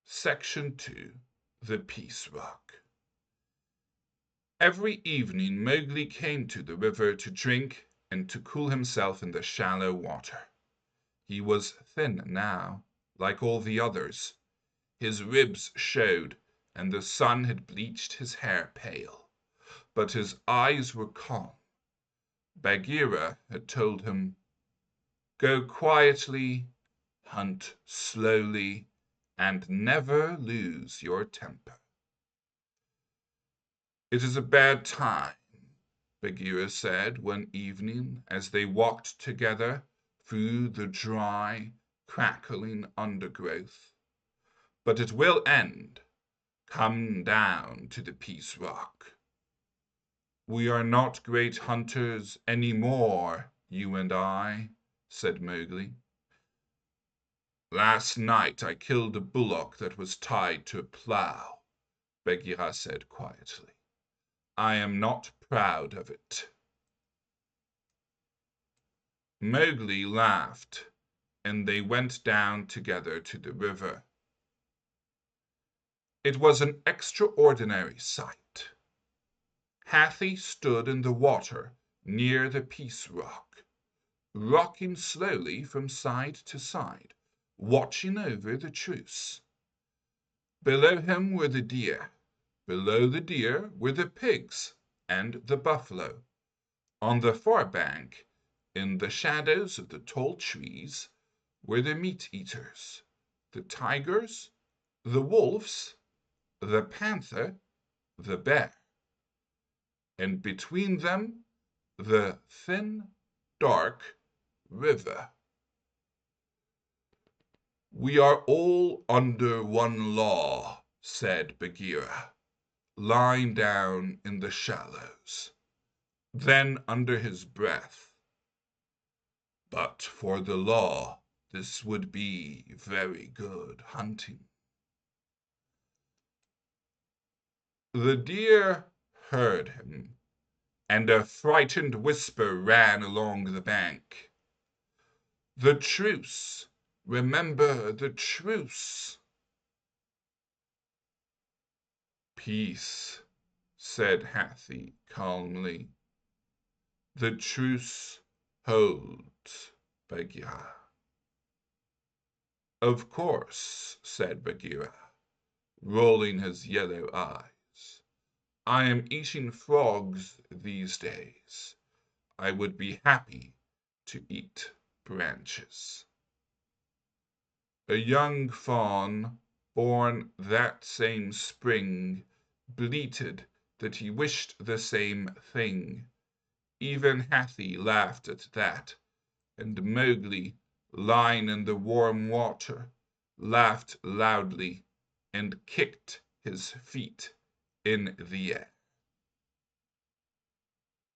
Section 2. The Peace Rock. Every evening Mowgli came to the river to drink and to cool himself in the shallow water. He was thin now, like all the others. His ribs showed, and the sun had bleached his hair pale. But his eyes were calm. Bagheera had told him, "Go quietly, hunt slowly, and never lose your temper." "It is a bad time," Bagheera said one evening as they walked together through the dry, crackling undergrowth. "But it will end. Come down to the Peace Rock." "We are not great hunters any more, you and I," said Mowgli. "Last night I killed a bullock that was tied to a plough," Bagheera said quietly. "I am not proud of it." Mowgli laughed, and they went down together to the river. It was an extraordinary sight. Hathi stood in the water near the Peace Rock, rocking slowly from side to side, watching over the truce. Below him were the deer. Below the deer were the pigs and the buffalo. On the far bank, in the shadows of the tall trees, were the meat-eaters, the tigers, the wolves, the panther, the bear, and between them the thin, dark river. "We are all under one law," said Bagheera, lying down in the shallows. Then, under his breath, "But for the law, this would be very good hunting." The deer heard him, and a frightened whisper ran along the bank. "The truce! Remember the truce!" "Peace," said Hathi calmly. "The truce holds, Bagheera." "Of course," said Bagheera, rolling his yellow eyes. "I am eating frogs these days. I would be happy to eat branches." A young fawn, born that same spring, bleated that he wished the same thing. Even Hathi laughed at that, and Mowgli, lying in the warm water, laughed loudly and kicked his feet in the air.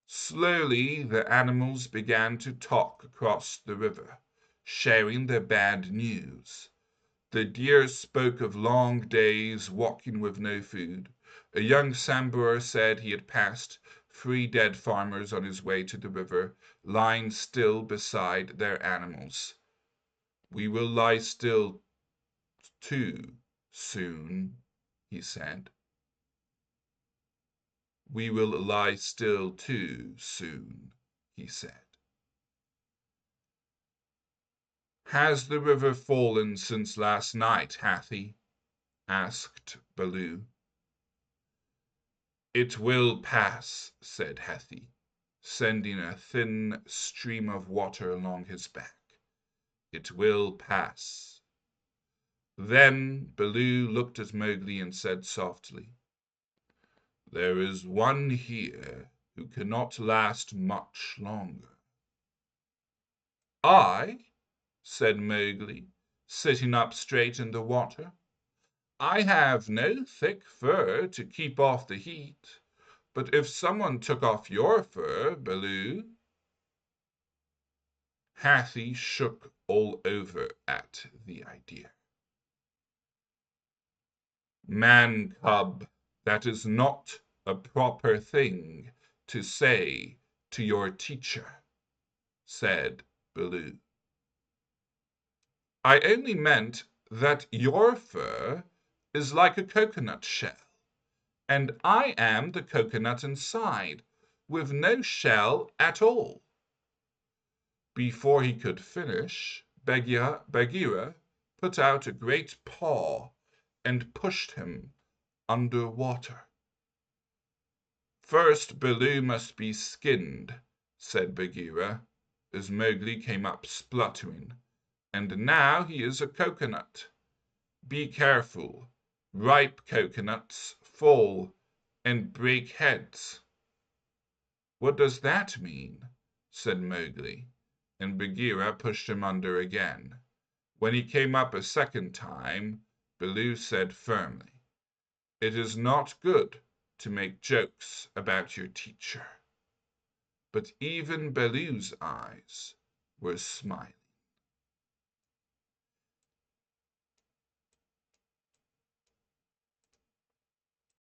Slowly the animals began to talk across the river, sharing their bad news. The deer spoke of long days walking with no food. A young Sambur said he had passed 3 dead farmers on his way to the river, lying still beside their animals. "We will lie still too soon," he said. "We will lie still too soon," he said. "Has the river fallen since last night, Hathi?" asked Baloo. "It will pass," said Hathi, sending a thin stream of water along his back. "It will pass." Then Baloo looked at Mowgli and said softly, "There is one here who cannot last much longer." "I?" said Mowgli, sitting up straight in the water. "I have no thick fur to keep off the heat, but if someone took off your fur, Baloo—" Hathi shook all over at the idea. "Man cub, that is not a proper thing to say to your teacher," said Baloo. "I only meant that your fur is like a coconut shell, and I am the coconut inside, with no shell at all." Before he could finish, Bagheera put out a great paw and pushed him under water. "First Baloo must be skinned," said Bagheera, as Mowgli came up spluttering, "and now he is a coconut. Be careful. Ripe coconuts fall and break heads." "What does that mean?" said Mowgli, and Bagheera pushed him under again. When he came up a second time, Baloo said firmly, "It is not good to make jokes about your teacher." But even Baloo's eyes were smiling.